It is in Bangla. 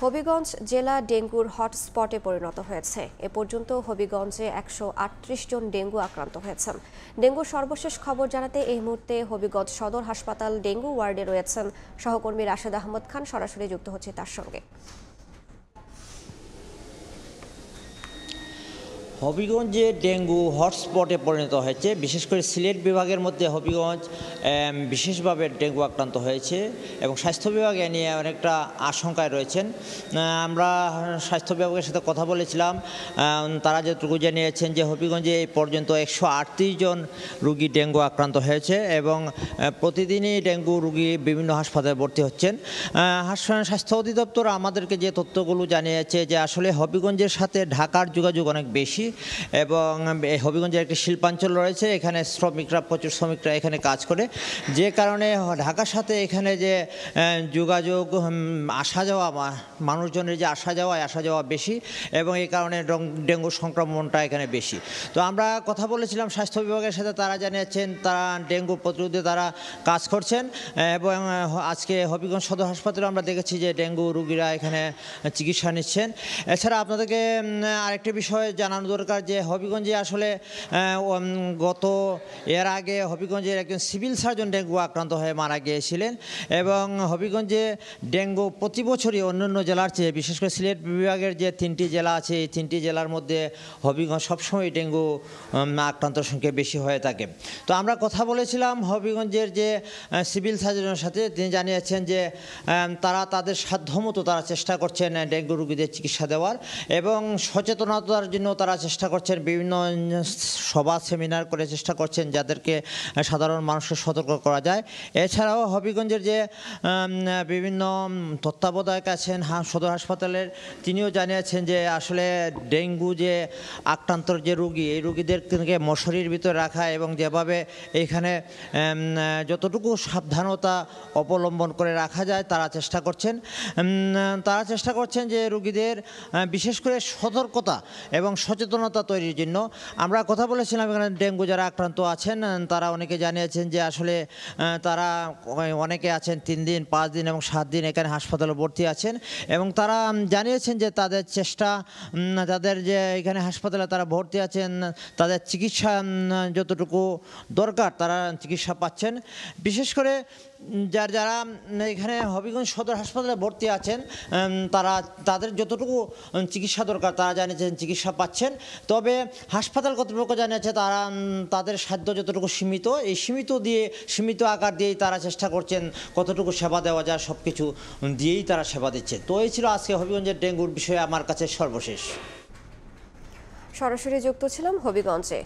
হবিগঞ্জ জেলা ডেঙ্গুর হটস্পটে পরিণত হয়েছে। এ পর্যন্ত হবিগঞ্জে ১৩৮ জন ডেঙ্গু আক্রান্ত হয়েছেন। ডেঙ্গুর সর্বশেষ খবর জানাতে এই মুহূর্তে হবিগঞ্জ সদর হাসপাতাল ডেঙ্গু ওয়ার্ডে রয়েছেন সহকর্মী রাশেদ আহমদ খান। সরাসরি যুক্ত হচ্ছে তার সঙ্গে। হবিগঞ্জে ডেঙ্গু হটস্পটে পরিণত হয়েছে। বিশেষ করে সিলেট বিভাগের মধ্যে হবিগঞ্জ বিশেষভাবে ডেঙ্গু আক্রান্ত হয়েছে এবং স্বাস্থ্য বিভাগ এ নিয়ে অনেকটা আশঙ্কায় রয়েছেন। আমরা স্বাস্থ্য বিভাগের সাথে কথা বলেছিলাম, তারা যেটুকু জানিয়েছেন যে হবিগঞ্জে এই পর্যন্ত ১৩৮ জন রুগী ডেঙ্গু আক্রান্ত হয়েছে এবং প্রতিদিনই ডেঙ্গু রুগী বিভিন্ন হাসপাতালে ভর্তি হচ্ছেন। স্বাস্থ্য অধিদপ্তর আমাদেরকে যে তথ্যগুলো জানিয়েছে যে আসলে হবিগঞ্জের সাথে ঢাকার যোগাযোগ অনেক বেশি এবং হবিগঞ্জের একটি শিল্পাঞ্চল রয়েছে, এখানে প্রচুর শ্রমিকরা এখানে কাজ করে, যে কারণে ঢাকার সাথে এখানে যে যোগাযোগ আসা যাওয়া মানুষজনের যে আসা যাওয়া বেশি এবং এই কারণে ডেঙ্গু সংক্রমণটা এখানে বেশি। তো আমরা কথা বলেছিলাম স্বাস্থ্য বিভাগের সাথে, তারা জানিয়েছেন তারা ডেঙ্গু প্রতিরোধে তারা কাজ করছেন এবং আজকে হবিগঞ্জ সদর হাসপাতালে আমরা দেখেছি যে ডেঙ্গু রোগীরা এখানে চিকিৎসা নিচ্ছেন। এছাড়া আপনাদেরকে আরেকটি বিষয় জানানো দরকার যে হবিগঞ্জে আসলে এর আগে হবিগঞ্জের একজন সিভিল সার্জন ডেঙ্গু আক্রান্ত হয়ে মারা গিয়েছিলেন এবং হবিগঞ্জে ডেঙ্গু প্রতি বছরই অন্যান্য জেলার চেয়ে, বিশেষ করে সিলেট বিভাগের যে 3টি জেলা আছে এই 3টি জেলার মধ্যে হবিগঞ্জ সবসময় ডেঙ্গু আক্রান্তর সংখ্যা বেশি হয়ে থাকে। তো আমরা কথা বলেছিলাম হবিগঞ্জের যে সিভিল সার্জনের সাথে, তিনি জানিয়েছেন যে তারা তাদের সাধ্যমতো তারা চেষ্টা করছেন ডেঙ্গু রোগীদের চিকিৎসা দেওয়ার এবং সচেতনতার জন্য তারা চেষ্টা করছেন, বিভিন্ন সভা সেমিনার করে চেষ্টা করছেন যাদেরকে সাধারণ মানুষকে সতর্ক করা যায়। এছাড়াও হবিগঞ্জের যে বিভিন্ন তত্ত্বাবধায়ক আছেন সদর হাসপাতালের, তিনিও জানিয়েছেন যে আসলে ডেঙ্গু যে আক্রান্তর যে রোগী, এই রোগীদেরকে মশারির ভিতরে রাখা এবং যেভাবে এইখানে যতটুকু সাবধানতা অবলম্বন করে রাখা যায় তারা চেষ্টা করছেন যে রোগীদের বিশেষ করে সতর্কতা এবং সচেতনতা তৈরির জন্য। আমরা কথা বলেছিলাম এখানে ডেঙ্গু যারা আক্রান্ত আছেন তারা অনেকে জানিয়েছেন যে আসলে তারা অনেকে আছেন 3 দিন 5 দিন এবং 7 দিন এখানে হাসপাতালে ভর্তি আছেন এবং তারা জানিয়েছেন যে তাদের চেষ্টা, তাদের যে এখানে হাসপাতালে তারা ভর্তি আছেন তাদের চিকিৎসা যতটুকু দরকার তারা চিকিৎসা পাচ্ছেন। বিশেষ করে যারা এখানে হবিগঞ্জ সদর হাসপাতালে ভর্তি আছেন তাদের যতটুকু চিকিৎসা দরকার তারা জানিয়েছেন চিকিৎসা পাচ্ছেন। তবে হাসপাতাল কর্তৃপক্ষ জানিয়েছে তারা তাদের সাধ্য যতটুকু সীমিত, এই সীমিত আকার দিয়েই তারা চেষ্টা করছেন কতটুকু সেবা দেওয়া যায় সব কিছু দিয়েই তারা সেবা দিচ্ছে। তো এই ছিল আজকে হবিগঞ্জের ডেঙ্গুর বিষয়ে আমার কাছে সর্বশেষ। সরাসরি যুক্ত ছিলাম হবিগঞ্জে।